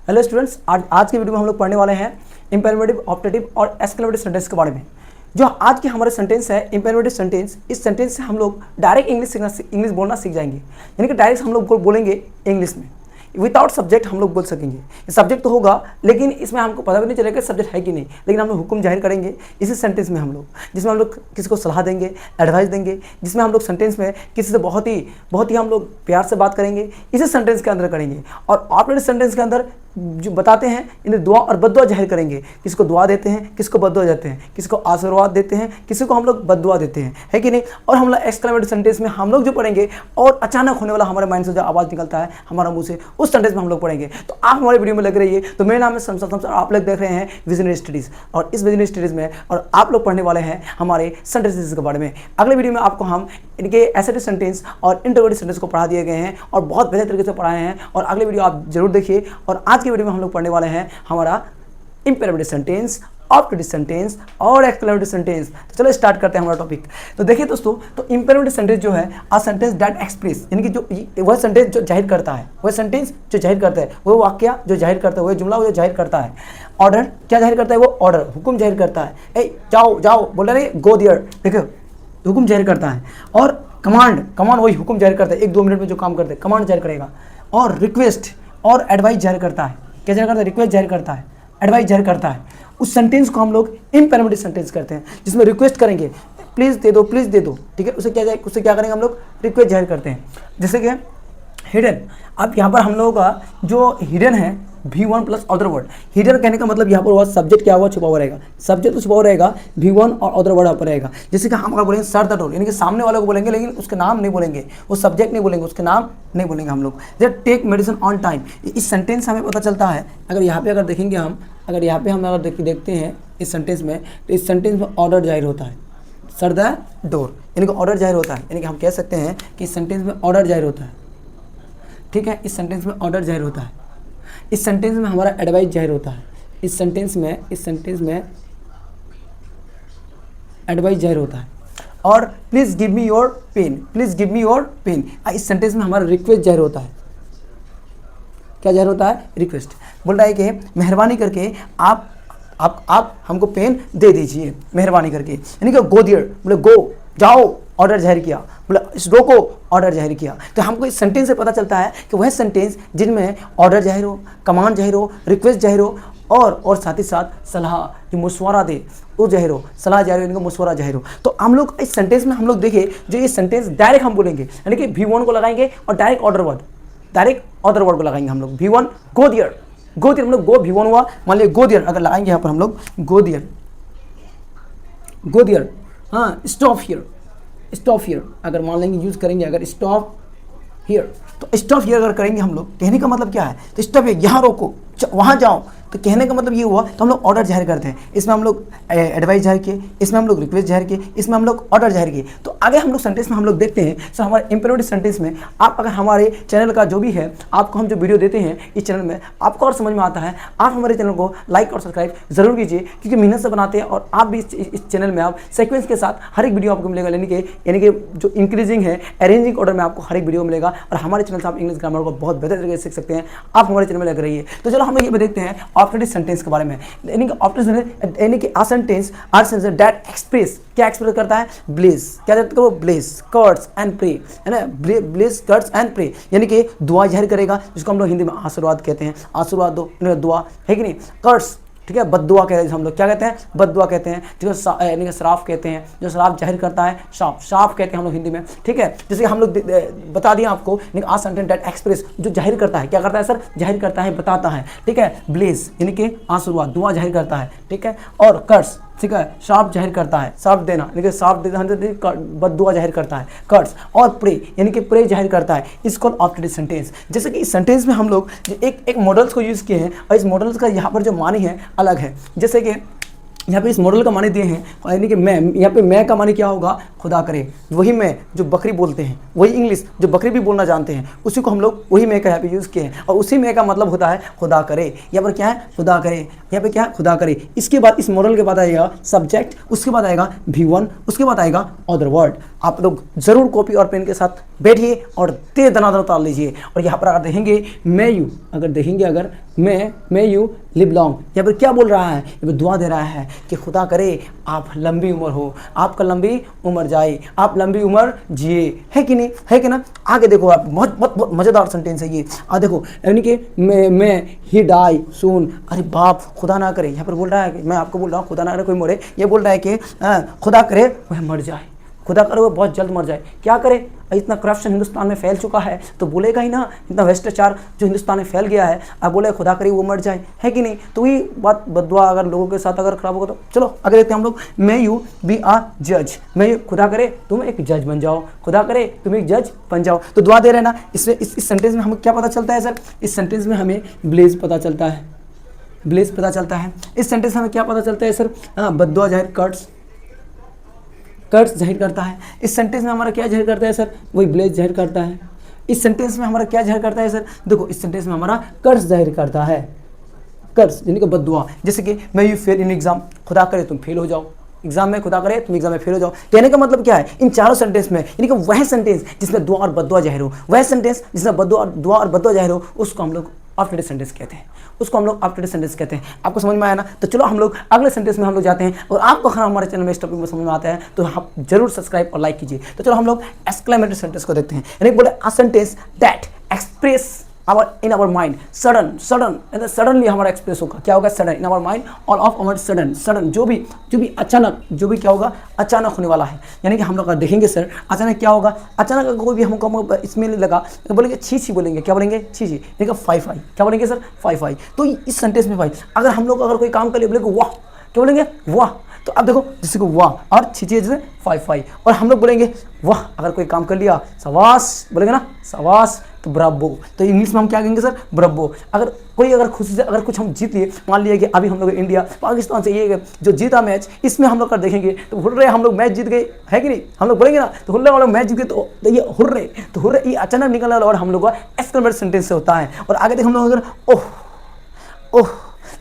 Hello students, आज के video में हम लोग पढ़ने वाले हैं इंपेरेटिव, ऑप्टेटिव और एक्सक्लेमेटिव सेंटेंस के बारे में। जो आज के हमारे सेंटेंस है इंपेरेटिव सेंटेंस, इस सेंटेंस से हम लोग डायरेक्ट इंग्लिश बोलना सीख जाएंगे। यानी कि डायरेक्ट हम लोग बोलेंगे इंग्लिश में, विदाउट सब्जेक्ट हम लोग बोल सकेंगे। सब्जेक्ट तो होगा लेकिन इसमें हमको पता भी नहीं चलेगा सब्जेक्ट है कि नहीं, लेकिन हम लोग हुक्म जाहिर करेंगे इसी सेंटेंस में हम लोग, जिसमें हम लोग किसी को सलाह देंगे, एडवाइस देंगे, जिसमें हम लोग सेंटेंस में किसी से बहुत ही हम लोग प्यार से बात करेंगे, इसी सेंटेंस के अंदर करेंगे। और ऑपरेटिव सेंटेंस के अंदर जो बताते हैं इन्हें दुआ और बद्दुआ जाहिर करेंगे। किसी को दुआ देते हैं, किसी को बद्दुआ देते हैं, किसी को आशीर्वाद देते हैं, किसी को हम लोग बद्दुआ देते हैं, है कि नहीं। और हम लोग एक्सक्लेमेटिव सेंटेंस में हम लोग जो पढ़ेंगे और अचानक होने वाला हमारे माइंड से जो आवाज़ निकलता है हमारा मुंह से, उस सेंटेंस में हम लोग पढ़ेंगे। तो आप हमारे वीडियो में लग रही है। तो मेरा नाम है शमशाद, आप लोग देख रहे हैं विजनरी स्टडीज़, और इस विजनरी स्टडीज़ में और आप लोग पढ़ने वाले हैं हमारे सेंटेंसेस के बारे में। अगले वीडियो में आपको हम इनके एसेटिव सेंटेंस और इंटरोगेटिव सेंटेंस को पढ़ा दिए गए हैं और बहुत बेहतर तरीके से पढ़ाए हैं, और अगले वीडियो आप जरूर देखिए। और आज के वीडियो में हम लोग पढ़ने वाले हैं हमारा इंपेरेटिव सेंटेंस, ऑप्टेटिव सेंटेंस और एक्सक्लेमेटिव सेंटेंस। तो चलो स्टार्ट करते हैं हमारा टॉपिक। तो देखिए दोस्तों, तो इंपेरेटिव सेंटेंस जो है आ सेंटेंस दैट एक्सप्रेस, यानी कि जो वह सेंटेंस जो जाहिर करता है, वह सेंटेंस जो जाहिर करता है, वह वाक्य जो जाहिर करता है, वह जुमला जो जाहिर करता है। ऑर्डर क्या जाहिर करता है? वो ऑर्डर, हुक्म जाहिर करता है। ए जाओ जाओ बोल रहे नहीं, गो देयर, देखो हुक्म जाहिर करता है। और कमांड वही हुक्म जाहिर करता है, 1-2 मिनट में जो काम करते हैं कमांड जाहिर करेगा। और रिक्वेस्ट और एडवाइस जाहिर करता है। क्या जाहिर करता है? रिक्वेस्ट जाहिर करता है, एडवाइस जाहिर करता है। उस सेंटेंस को हम लोग इंपेरेटिव सेंटेंस करते हैं, जिसमें रिक्वेस्ट करेंगे, प्लीज़ दे दो, प्लीज़ दे दो, ठीक है। उससे क्या करेंगे हम लोग? रिक्वेस्ट जाहिर करते हैं। जैसे कि हिडन, अब यहाँ पर हम लोगों का जो हिडन है V1 plus other word. Hidden कहने का मतलब यहाँ पर हुआ सब्जेक्ट क्या हुआ? छुपा हुआ रहेगा। सब्जेक्ट तो छुपा हुआ रहेगा, V1 और अदर वर्ड यहाँ पर रहेगा। जैसे कि हम अगर बोलेंगे सर द डोर, यानी कि सामने वाले को बोलेंगे लेकिन उसके नाम नहीं बोलेंगे, वो सब्जेक्ट नहीं बोलेंगे, उसके नाम नहीं बोलेंगे हम लोग। जैसे टेक मेडिसिन ऑन टाइम, इस सेंटेंस हमें पता चलता है। अगर यहाँ पे देखेंगे हम, देखते हैं इस सेंटेंस में, तो इस सेंटेंस में ऑर्डर जाहिर होता है, सर द डोर, यानी कि ऑर्डर जाहिर होता है। यानी कि हम कह सकते हैं कि इस सेंटेंस में ऑर्डर जाहिर होता है, ठीक है। इस सेंटेंस में ऑर्डर जाहिर होता है। इस सेंटेंस में हमारा एडवाइस जाहिर होता है। इस सेंटेंस में एडवाइस जाहिर होता है। और please give me your pen, please give me your pen, इस सेंटेंस में हमारा रिक्वेस्ट जाहिर होता है। क्या जाहिर होता है? रिक्वेस्ट। बोल रहा है कि मेहरबानी करके आप हमको पेन दे दीजिए, मेहरबानी करके। यानी कि गो देयर, बोले गो, जाओ, ऑर्डर जाहिर किया, बोले रोको, ऑर्डर जाहिर किया। तो हमको इस सेंटेंस से पता चलता है कि वह सेंटेंस जिनमें ऑर्डर जाहिर हो, कमांड जाहिर हो, रिक्वेस्ट जाहिर हो, और साथ ही साथ सलाह, जो मशवरा दे वो जाहिर हो, सलाह जाहिर हो, इनको मशवरा जाहिर हो। तो हम लोग इस सेंटेंस में हम लोग देखें, जो ये सेंटेंस डायरेक्ट हम बोलेंगे, यानी कि V1 को लगाएंगे और डायरेक्ट ऑर्डर वर्ड को लगाएंगे हम लोग। V1 गो देयर, हम लोग गो V1 हुआ, मान लिया गो देयर अगर लगाएंगे यहाँ पर हम लोग गो देयर, हाँ स्टॉप हियर अगर मान लेंगे यूज़ करेंगे, अगर स्टॉप हियर, तो स्टॉप हियर अगर करेंगे हम लोग, कहने का मतलब क्या है? तो स्टॉप हियर, यहाँ रोको, वहाँ जाओ, तो कहने का मतलब ये हुआ। तो हम लोग ऑर्डर जाहिर करते हैं, इसमें हम लोग एडवाइस जाहिर किए, इसमें हम लोग रिक्वेस्ट जाहिर किए, इसमें हम लोग ऑर्डर जाहिर किए। तो आगे हम लोग सेंटेंस में हम लोग देखते हैं। सर हमारे इंपेरेटिव सेंटेंस में आप अगर हमारे चैनल का जो भी है, आपको हम जो वीडियो देते हैं इस चैनल में, आपको और समझ में आता है, आप हमारे चैनल को लाइक और सब्सक्राइब जरूर कीजिए, क्योंकि मेहनत से बनाते हैं। और आप भी इस चैनल में आप सीक्वेंस के साथ हर एक वीडियो आपको मिलेगा, यानी कि जो इंक्रीजिंग है, अरेंजिंग ऑर्डर में आपको हर एक वीडियो मिलेगा। और हमारे चैनल से आप इंग्लिश ग्रामर को बहुत बेहतर तरीके से सीख सकते हैं। आप हमारे चैनल में लग रही है। तो चलो हम ये भी देखते हैं ऑप्टेटिव सेंटेंस के बारे में। यानी कि ऑप्टेटिव यानी कि सेंटेंस दैट एक्सप्रेस, क्या एक्सप्रेस करता है? ब्लेस, क्या करता है वो? ब्लेस कर्ट्स एंड प्रे, है ना, ब्लेस कर्ट्स एंड प्रे, यानी कि दुआ जाहिर करेगा, जिसको हम लोग हिंदी में आशीर्वाद कहते हैं। आशीर्वाद दो, दुआ है कि नहीं। कर्ट्स, ठीक है, बद्दुआ कहते हैं हम लोग, क्या कहते हैं? बद्दुआ कहते हैं। जो यानी कि श्राप कहते हैं, जो श्राप जाहिर करता है, श्राप कहते हैं हम लोग हिंदी में, ठीक है। जैसे हम लोग बता दिया आपको, आ सेंटेंस दैट एक्सप्रेस, जो जाहिर करता है, क्या करता है सर? जाहिर करता है, बताता है, ठीक है। ब्लेस यानी कि आशीर्वाद, दुआ जाहिर करता है, ठीक है। और कर्स, ठीक है, श्राप जाहिर करता है, श्राप देना, यानी कि श्राप देना, बद्दुआ जाहिर करता है, कर्स। और प्रे यानी कि प्रे जाहिर करता है। इसको ऑप्टेटिव सेंटेंस। जैसे कि इस सेंटेंस में हम लोग एक मॉडल्स को यूज़ किए हैं, और इस मॉडल्स का यहाँ पर जो मानी है अलग है। जैसे कि यहाँ पे इस मॉडल का माने दिए हैं, यानी कि मैं, यहाँ पे मैं का माने क्या होगा, खुदा करे। वही मैं जो बकरी बोलते हैं, वही इंग्लिश जो बकरी भी बोलना जानते हैं, उसी को हम लोग वही मैं का यहाँ पे यूज़ किए हैं, और उसी मैं का मतलब होता है खुदा करे। यहाँ पर क्या है, खुदा करे, यहाँ पे क्या है, खुदा करे। इसके बाद इस मॉडल के बाद आएगा सब्जेक्ट, उसके बाद आएगा V1, उसके बाद आएगा अदर वर्ड। आप लोग जरूर कॉपी और पेन के साथ बैठिए और तेज दनादन उतार लीजिए। और यहाँ पर अगर देखेंगे मैं यू, अगर देखेंगे अगर मैं यू लिव लॉन्ग, यहाँ पर क्या बोल रहा है, यहाँ पर दुआ दे रहा है कि खुदा करे आप लंबी उम्र हो, आपका लंबी उम्र जाए, आप लंबी उम्र जिए, है कि नहीं, है कि ना। आगे देखो आप, बहुत बहुत बहुत मज़ेदार सेंटेंस है ये। देखो यानी कि मैं ही डाई सून, अरे बाप खुदा ना करे, यहाँ पर बोल रहा है कि मैं आपको बोल रहा हूँ खुदा ना करे कोई मरे, ये बोल रहा है कि खुदा करे वह मर जाए, खुदा करे वो बहुत जल्द मर जाए। क्या करे, इतना करप्शन हिंदुस्तान में फैल चुका है तो बोलेगा ही ना, इतना भ्रष्टाचार जो हिंदुस्तान में फैल गया है, अब बोले खुदा करे वो मर जाए, है कि नहीं। तो ये बात बददुआ अगर लोगों के साथ अगर खराब होगा तो चलो आगे देखते हैं हम लोग। मे यू बी आ जज, मैं खुदा करे तुम एक जज बन जाओ, खुदा करे तुम एक जज बन जाओ। तो दुआ दे रहे ना, इसमें इस सेंटेंस में हमें क्या पता चलता है सर, इस सेंटेंस में हमें ब्लेज पता चलता है, ब्लेज पता चलता है। इस सेंटेंस में हमें क्या पता चलता है सर, बददुआ जाहिर कर्ट्स जाहिर करता है। इस सेंटेंस में हमारा क्या जाहिर करता है सर, वही ब्लेज जाहिर करता है। इस सेंटेंस में हमारा क्या जाहिर करता है सर, देखो इस सेंटेंस में हमारा कर्ट्स जाहिर करता है, कर्ट्स यानी कि बद्दुआ। जैसे कि मैं यू फेल इन एग्जाम, खुदा करे तुम फेल हो जाओ एग्जाम में, खुदा करे तुम एग्जाम में फेल हो जाओ। कहने का मतलब क्या है, इन चारों सेंटेंस में यानी कि वह सेंटेंस जिसमें दुआ और बद्दुआ जाहिर हो, वह सेंटेंस जिसमें दुआ और बद्दुआ जाहिर हो, उसको हम लोग आफ्टरडेट सेंटेंस कहते हैं, उसको हम लोग आफ्टरडेट सेंटेंस कहते हैं। आपको समझ में आया ना। तो चलो हम लोग अगले सेंटेंस में हम लोग जाते हैं। और आपको अगर हमारे चैनल में इस टॉपिक में समझ में आता है तो आप जरूर सब्सक्राइब और लाइक कीजिए। तो चलो हम लोग एक्सक्लेमेटरी सेंटेंस को देखते हैं। यानी बोले a sentence that express in our mind suddenly हमारा एक्सप्रेस होगा, क्या होगा, सडन इन आवर माइंड और ऑफ आवर सडन जो भी अचानक, जो भी क्या होगा, अचानक होने वाला है। यानी कि हम लोग देखेंगे सर अचानक क्या होगा, अचानक कोई भी हमको इसमें लगा तो बोलेंगे छी बोलेंगे, क्या बोलेंगे, छी देखो फाई क्या बोलेंगे सर, फाई। तो इस सेंटेंस में भाई अगर हम लोग अगर कोई काम कर लिए बोलेंगे वाह, क्या बोलेंगे वाह। तो अब देखो जैसे को वाह और छी जैसे फाई, और हम लोग बोलेंगे वाह अगर कोई काम कर लिया, सवास बोलेंगे ना, सवास, तो ब्रावो। तो इंग्लिश में हम क्या कहेंगे सर, ब्रावो। अगर खुशी से अगर कुछ हम जीत लिए, मान लिया कि अभी हम लोग इंडिया पाकिस्तान से ये जो जीता मैच, इसमें हम लोग कर देखेंगे तो हुर्रे हम लोग मैच जीत गए, है कि नहीं, हम लोग बोलेंगे ना, तो हुर्रे वाले मैच जीत गए, तो ये हुर्रे ये अचानक निकलने वाला और हम लोग का एक्सक्लेमेटरी सेंटेंस से होता है। और आगे देख हम लोग अगर ओह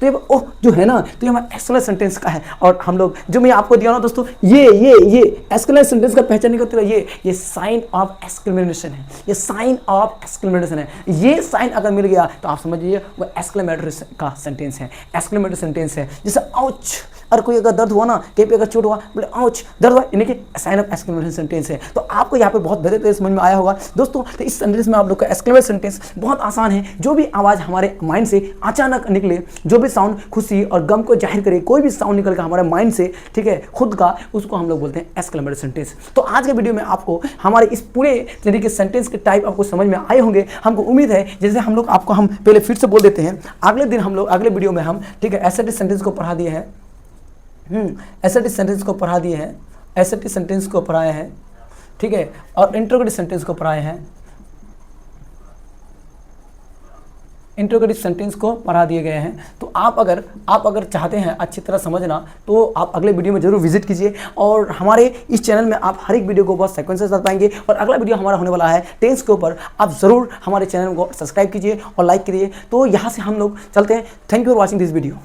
तो ये ओह जो है ना, तो ये हमारा एक्सक्लेमेटरी सेंटेंस का है। और हम लोग जो मैं आपको दिया ना दोस्तों, ये एक्सक्लेमेटरी सेंटेंस का पहचान करते हुए ये साइन ऑफ एक्सक्लेमेशन है, ये साइन ऑफ एक्सक्लेमेशन है। ये साइन अगर मिल गया तो आप समझिए वो एक्सक्लेमेटरी का सेंटेंस है, एक्सक्लेमेटरी सेंटेंस है। जैसे आउच, और कोई अगर दर्द हुआ ना, कहीं पे अगर चोट हुआ, बोले आउच दर्द हुआ, यानी कि साइन ऑफ एक्सक्लेमेशन सेंटेंस है। तो आपको यहाँ पे बहुत बेहतर समझ में आया होगा दोस्तों। तो इस सेंटेंस में आप लोग का एक्सक्लेमेटरी सेंटेंस बहुत आसान है। जो भी आवाज़ हमारे माइंड से अचानक निकले, जो भी साउंड खुशी और गम को जाहिर करे, कोई भी साउंड निकल कर हमारे माइंड से, ठीक है, खुद का, उसको हम लोग बोलते हैं एक्सक्लेमेटरी सेंटेंस। तो आज के वीडियो में आपको हमारे इस पूरे तरीके के सेंटेंस के टाइप आपको समझ में आए होंगे, हमको उम्मीद है। जैसे हम लोग आपको हम पहले फिर से बोल देते हैं, अगले दिन हम लोग अगले वीडियो में हम, ठीक है, एसएटी सेंटेंस को पढ़ा दिए हैं, एसएटी सेंटेंस को पढ़ा दिए हैं, एसएटी सेंटेंस को पढ़ाए हैं, ठीक है, और इंट्रोगेटिव सेंटेंस को पढ़ाए हैं, इंट्रोगेटिव सेंटेंस को पढ़ा दिए गए हैं। तो आप अगर चाहते हैं अच्छी तरह समझना, तो आप अगले वीडियो में जरूर विजिट कीजिए। और हमारे इस चैनल में आप हर एक वीडियो को बहुत सीक्वेंस से समझ पाएंगे। और अगला वीडियो हमारा होने वाला है टेंस के ऊपर। आप ज़रूर हमारे चैनल को सब्सक्राइब कीजिए और लाइक कीजिए। तो यहाँ से हम लोग चलते हैं। Thank you for watching this video.